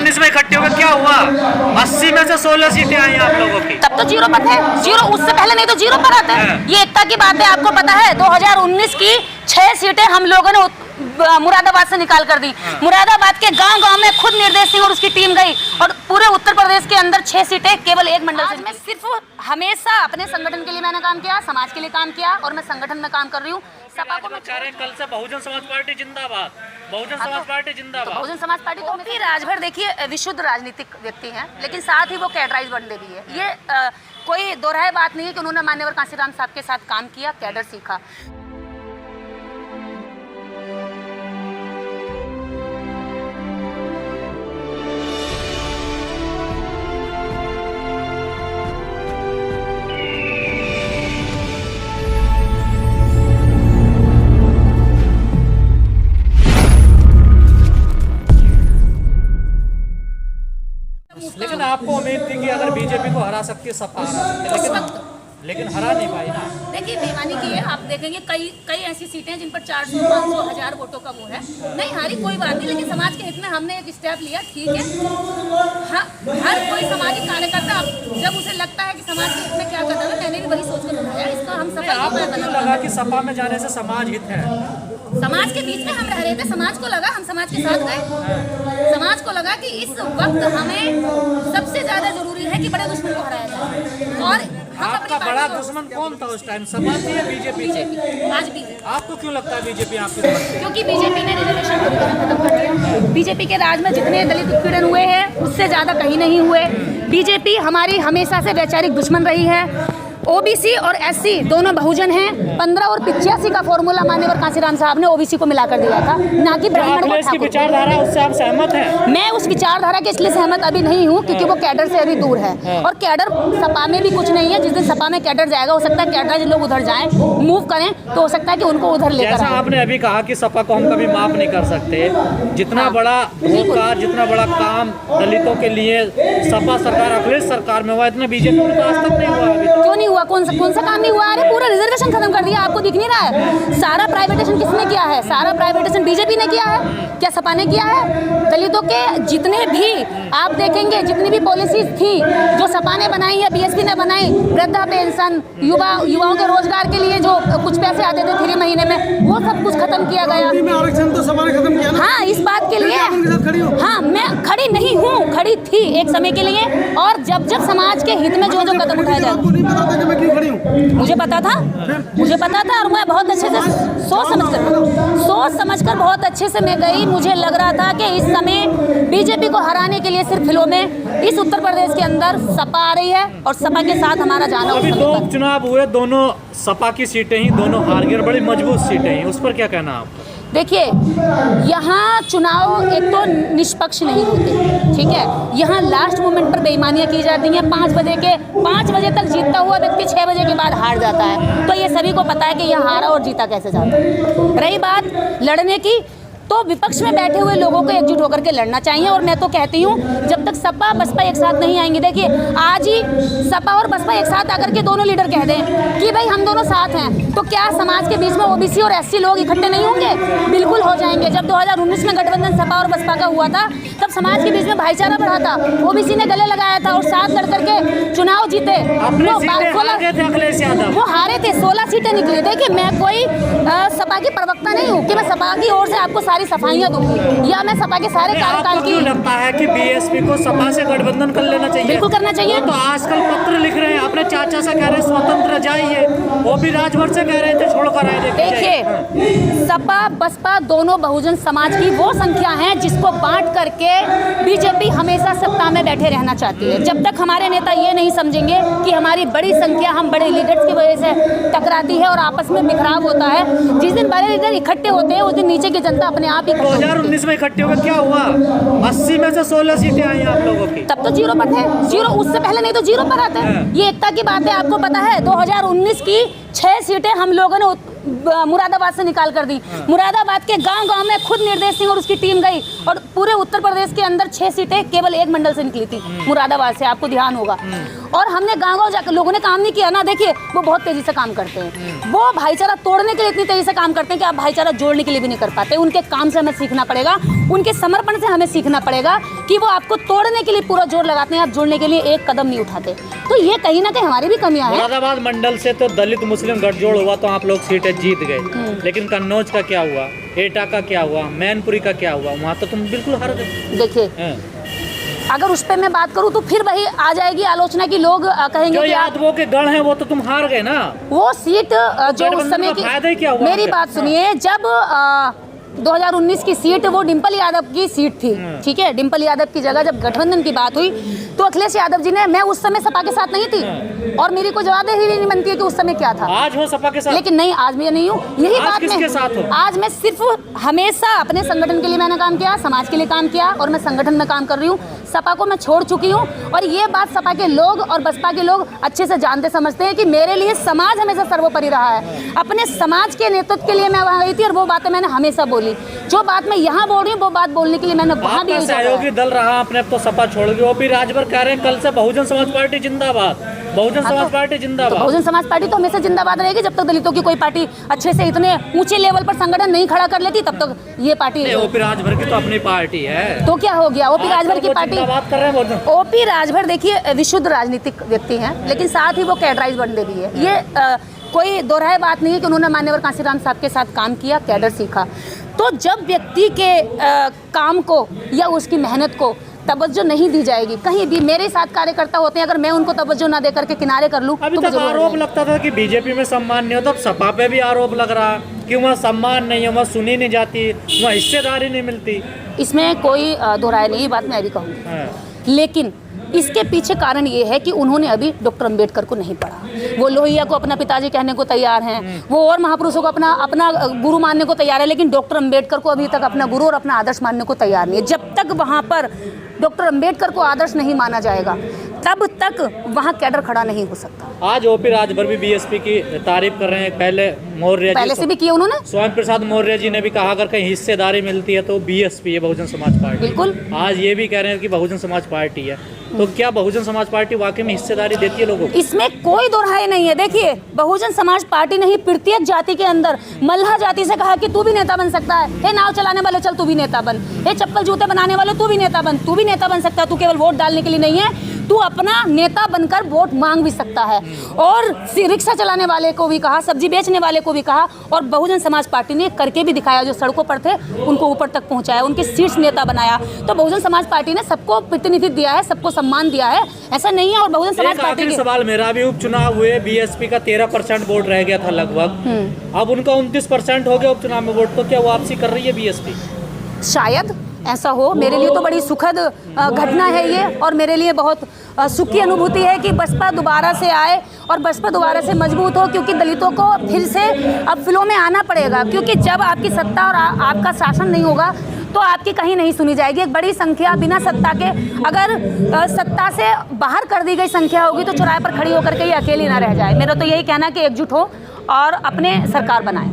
2019 में इकट्ठे हो गए, क्या हुआ? 80 में से 16 सीटें आई आप लोगों की। तब तो जीरो पर थे, जीरो उससे पहले नहीं तो जीरो पर आते हैं। ये एकता की बात है, आपको पता है 2019 की 6 सीटें हम लोगों ने मुरादाबाद से निकाल कर दी। मुरादाबाद के गांव-गांव में खुद निर्देश सिंह और उसकी टीम गई और पूरे उत्तर प्रदेश के अंदर 6 सीटें केवल एक मंडल से। मैं सिर्फ हमेशा अपने संगठन के लिए मैंने काम किया, समाज के लिए काम किया और मैं संगठन में काम कर रही हूँ। सपा को मैं कह रहे हैं कल से बहुजन समाज पार्टी जिंदाबाद, बहुजन समाज पार्टी जिंदाबाद। बहुजन समाज पार्टी तो भी राजभर देखिए विशुद्ध राजनीतिक व्यक्ति हैं, लेकिन साथ ही वो कैडराइज बंदे भी है। ये कोई दोहराए बात नहीं है कि उन्होंने मान्यवर कांशीराम साहब के साथ काम किया, कैडर सीखा। लेकिन आपको उम्मीद थी कि अगर बीजेपी को हरा सकती है, सपा हरा सकती है, लेकिन हरा नहीं पाई ना। देखिए बेईमानी की है, आप देखेंगे कई ऐसी सीटें हैं जिन पर 400, 500, 1000 वोटों का वो है। नहीं हारी कोई बात नहीं, लेकिन समाज के हित में हमने एक स्टेप लिया, ठीक है। हाँ, हर कोई सामाजिक कार्यकर्ता जब उसे लगता है कि समाज के हित में क्या करना है, मैंने भी वही सोचकर बनाया इसका। हम सफल लगा कि सपा में जाने से समाज हित है, समाज के बीच में हम रह रहे थे, समाज को लगा हम समाज के साथ गए। समाज को लगा कि इस वक्त हमें सबसे ज्यादा जरूरी है कि बड़े दुश्मन को हराया जाए। और आपका बड़ा दुश्मन कौन था उस टाइम, सपा थी या बीजेपी? आज भी। आपको क्यों लगता है बीजेपी आपकी तरफ? क्योंकि बीजेपी ने रिजर्वेशन को खत्म कर दिया। बीजेपी के राज में जितने दलित उत्पीड़न हुए हैं उससे ज्यादा कहीं नहीं हुए। बीजेपी हमारी हमेशा से वैचारिक दुश्मन रही है। ओबीसी और एससी दोनों बहुजन हैं। 15 और 85 का फॉर्मूला मान्यवर कांशीराम साहब ने ओबीसी को मिलाकर दिया था, ना कि ब्राह्मण को ठाकुर। विचारधारा उससे आप सहमत हैं? मैं उस विचारधारा के इसलिए सहमत अभी नहीं हूँ क्योंकि वो कैडर से अभी दूर है और कैडर सपा में भी कुछ नहीं है। जिस दिन सपा में कैडर जाएगा, हो सकता है कैडर लोग उधर जाएं, मूव करें, तो हो सकता है कि उनको उधर लेकर जैसा आपने अभी कहा कि सपा को हम कभी माफ नहीं कर सकते, जितना बड़ा रोजगार, जितना बड़ा काम दलितों के लिए सपा सरकार, अखिलेश सरकार में हुआ, इतना बीजेपी में तो आज तक नहीं हुआ। क्यों नहीं हुआ? कौन सा काम नहीं हुआ? अरे पूरा रिजर्वेशन खत्म कर दिया, आपको दिख नहीं रहा है? सारा प्राइवेटेशन किसने किया है? सारा प्राइवेटेशन बीजेपी ने किया है, क्या सपा ने किया है? दलितों के जितने भी आप देखेंगे, जितनी भी पॉलिसीज थी जो सपा ने बनाई है, बीएसपी ने बनाई, वृद्धा पेंशन, युवाओं के रोजगार के लिए जो कुछ पैसे आते थे 3 महीने में, वो सब कुछ खत्म किया गया। आरक्षण तो सपा ने खत्म किया ना? हाँ, इस बात के लिए हाँ, मैं खड़ी नहीं हूँ, खड़ी थी एक समय के लिए। और जब समाज के हित में जो कदम उठाया जाए, मुझे पता था, और मैं बहुत अच्छे से सोच समझकर बहुत अच्छे से मैं गई। मुझे लग रहा था कि इस समय बीजेपी को हराने के लिए सिर्फ फिलों में इस उत्तर प्रदेश के अंदर सपा आ रही है और सपा के साथ हमारा जाना। अभी 2 चुनाव हुए, दोनों सपा की सीटें ही, दोनों हार गए, बड़ी मजबूत सीटें ही, उस पर क्या कहना है आपका? देखिए, यहाँ चुनाव एक तो निष्पक्ष नहीं होते, ठीक है। यहाँ लास्ट मोमेंट पर बेईमानियाँ की जाती हैं। 5 बजे तक जीतता हुआ व्यक्ति 6 बजे के बाद हार जाता है। तो ये सभी को पता है कि यहाँ हारा और जीता कैसे जाता है। रही बात लड़ने की, तो विपक्ष में बैठे हुए लोगों को एकजुट होकर के लड़ना चाहिए। और मैं तो कहती हूँ जब तक सपा बसपा एक साथ नहीं आएंगे, देखिए आज ही सपा और बसपा एक साथ आकर के दोनों लीडर कह दें कि भाई हम दोनों साथ हैं, तो क्या समाज के बीच में ओबीसी और एससी लोग इकट्ठे नहीं होंगे? बिल्कुल हो जाएंगे। जब 2019 में गठबंधन सपा और बसपा का हुआ था, तब समाज के बीच में भाईचारा बढ़ा था, ओबीसी ने गले लगाया था और साथ लड़ करके चुनाव जीते। वो हारे थे, 16 सीटें निकली। देखिए, मैं कोई सपा की प्रवक्ता नहीं हूँ कि मैं सपा की ओर से आपको सारी सफाइयां दूंगी या मैं सपा के सारे कार्यकाल की। लगता है कि बीएसपी को सपा से गठबंधन कर लेना चाहिए? बिल्कुल करना चाहिए। तो आजकल पत्र लिख रहे हैं, अपने चाचा से कह रहे हैं स्वतंत्र जाइए, वो भी राजभर से कह रहे थे छोड़कर आए। देखिए, सपा बसपा दोनों बहुजन समाज की वो संख्या है जिसको बांट करके बीजेपी हमेशा सत्ता में बैठे रहना चाहती है। जब तक हमारे नेता ये नहीं समझेंगे कि हमारी बड़ी संख्या हम बड़े लीडर्स की वजह से टकराती है और आपस में बिखराव होता है, जिस दिन बड़े लीडर इकट्ठे होते हैं उस दिन नीचे की जनता अपने आप ही 2019 में इकट्ठे हो गए, क्या हुआ? 80 में से 16 सीटें आई आप लोगों की। तब तो जीरो पर थे, जीरो उससे पहले नहीं तो जीरो पर आते हैं। ये एकता की बात है, आपको पता है 2019 की 6 सीटें हम लोगों ने मुरादाबाद से निकाल कर दी। मुरादाबाद के गांव-गांव में खुद निर्देश सिंह और उसकी टीम गई और पूरे उत्तर प्रदेश के अंदर 6 सीटें केवल एक मंडल से निकली थी, मुरादाबाद से, आपको ध्यान होगा। और हमने गांव-गांव जाकर, लोगों ने काम नहीं किया ना, देखिए वो बहुत तेजी से काम करते हैं, वो भाईचारा तोड़ने के लिए इतनी तेजी से काम करते हैं कि आप भाईचारा जोड़ने के लिए भी नहीं कर पाते। उनके काम से हमें सीखना पड़ेगा, उनके समर्पण से हमें सीखना पड़ेगा कि वो आपको तोड़ने के लिए पूरा जोर लगाते हैं, आप जोड़ने के लिए एक कदम नहीं उठाते। तो ये कहीं ना कहीं हमारी भी कमियां हैं। मुरादाबाद मंडल से तो दलित मुस्लिम गठजोड़ हुआ तो आप लोग सीटें जीत गए, लेकिन कन्नौज का क्या हुआ, एटा का क्या हुआ, मैनपुरी का क्या हुआ, वहाँ तो तुम बिल्कुल हार गए। देखिए अगर उस पे मैं बात करूं तो फिर वही आ जाएगी आलोचना की, लोग कहेंगे कि यादवों के गढ़ हैं वो तो तुम हार गए ना। वो सीट जो उस समय की, मेरी बात सुनिए, जब 2019 की सीट वो डिम्पल यादव की सीट थी, ठीक है, डिम्पल यादव की जगह जब गठबंधन की बात हुई तो अखिलेश यादव जी ने, मैं उस समय सपा के साथ नहीं थी और मेरी कोई जवाबदेही नहीं बनती है कि उस समय क्या था। आज हो सपा के साथ, लेकिन नहीं, आज मैं नहीं हूँ। यही बात किसके साथ हो? आज मैं सिर्फ हमेशा अपने संगठन के लिए मैंने काम किया, समाज के लिए काम किया और मैं संगठन में काम कर रही हूँ। सपा को मैं छोड़ चुकी हूँ और ये बात सपा के लोग और बसपा के लोग अच्छे से जानते समझते हैं कि मेरे लिए समाज हमेशा सर्वोपरि रहा है। अपने समाज के नेतृत्व के लिए मैं वहाँ गई थी और वो बातें मैंने हमेशा बोली। जो बात मैं यहाँ बोल रही हूँ वो बात बोलने के लिए मैंने वहाँ भी सहयोगी दल रहा, अपने तो सपा छोड़ गए। ओपी राजभर कह रहे हैं कल से बहुजन समाज पार्टी जिंदाबाद, बहुजन समाज पार्टी जिंदाबाद। बहुजन समाज पार्टी तो हमेशा जिंदाबाद रहेगी जब तक दलितों की कोई पार्टी अच्छे से इतने ऊंचे लेवल पर संगठन नहीं खड़ा कर लेती, तब तक ये पार्टी। ओपी राजभर की तो अपनी पार्टी है, तो क्या हो गया? ओपी राजभर की पार्टी बात कर रहे हैं। ओपी राजभर देखिए विशुद्ध राजनीतिक व्यक्ति हैं, लेकिन साथ ही वो कैडराइज बंदे भी है। ये कोई दोहराए बात नहीं है कि उन्होंने मान्यवर कांशीराम साहब के साथ काम किया, कैडर सीखा। तो जब व्यक्ति के काम को या उसकी मेहनत को तवज्जो नहीं दी जाएगी, कहीं भी मेरे साथ कार्यकर्ता होते हैं, अगर मैं उनको तवज्जो ना देकर के किनारे कर लूं अभी तो तक आरोप लगता था कि बीजेपी में सम्मान नहीं होता, सपा पे भी आरोप लग रहा है कि वहाँ सम्मान नहीं है, वहाँ सुनी नहीं जाती, वहाँ हिस्सेदारी नहीं मिलती। इसमें कोई दोहराए नहीं, बात मैं भी कहूँगी। लेकिन इसके पीछे कारण ये है कि उन्होंने अभी डॉक्टर अंबेडकर को नहीं पढ़ा। वो लोहिया को अपना पिताजी कहने को तैयार हैं, वो और महापुरुषों को अपना गुरु मानने को तैयार है, लेकिन डॉक्टर अंबेडकर को अभी तक अपना गुरु और अपना आदर्श मानने को तैयार नहीं है। जब तक वहाँ पर डॉक्टर अंबेडकर को आदर्श नहीं माना जाएगा तब तक वहाँ कैडर खड़ा नहीं हो सकता। आज ओपी राजभर भी बीएसपी की तारीफ कर रहे हैं, पहले से भी किया उन्होंने। स्वामी प्रसाद मौर्य जी ने भी कहा अगर कहीं हिस्सेदारी मिलती है तो बीएसपी है, बहुजन समाज पार्टी। बिल्कुल, आज ये भी कह रहे हैं कि बहुजन समाज पार्टी है। तो क्या बहुजन समाज पार्टी वाकई में हिस्सेदारी देती है लोगों को? इसमें कोई दोहराए नहीं है। देखिए बहुजन समाज पार्टी ने ही प्रत्येक जाति के अंदर मल्लाह जाति से कहा कि तू भी नेता बन सकता है, हे नाव चलाने वाले चल तू भी नेता बन, हे चप्पल जूते बनाने वाले तू भी नेता बन, तू भी नेता बन सकता है, तू केवल वोट डालने के लिए नहीं है, तू अपना नेता बनकर वोट मांग भी सकता है। और रिक्शा चलाने वाले को भी कहा, सब्जी बेचने वाले को भी कहा, और बहुजन समाज पार्टी ने करके भी दिखाया। जो सड़कों पर थे उनको ऊपर तक पहुंचाया, उनके शीर्ष नेता बनाया। तो बहुजन समाज पार्टी ने सबको प्रतिनिधित्व दिया है, सबको सम्मान दिया है, ऐसा नहीं है। और बहुजन समाज पार्टी के सवाल मेरा भी, उपचुनाव हुए, बीएसपी का 13% वोट रह गया था लगभग, अब उनका 29% हो गया उपचुनाव में वोट, तो क्या वापसी कर रही है बीएसपी? शायद ऐसा हो। मेरे लिए तो बड़ी सुखद घटना है ये, और मेरे लिए बहुत सुख की अनुभूति है कि बसपा दोबारा से आए और बसपा दोबारा से मजबूत हो, क्योंकि दलितों को फिर से अब फिलों में आना पड़ेगा। क्योंकि जब आपकी सत्ता और आपका शासन नहीं होगा तो आपकी कहीं नहीं सुनी जाएगी। एक बड़ी संख्या बिना सत्ता के, अगर सत्ता से बाहर कर दी गई संख्या होगी तो चौराहे पर खड़ी होकर के ये अकेली ना रह जाए। मेरा तो यही कहना है कि एकजुट हो और अपने सरकार बनाए।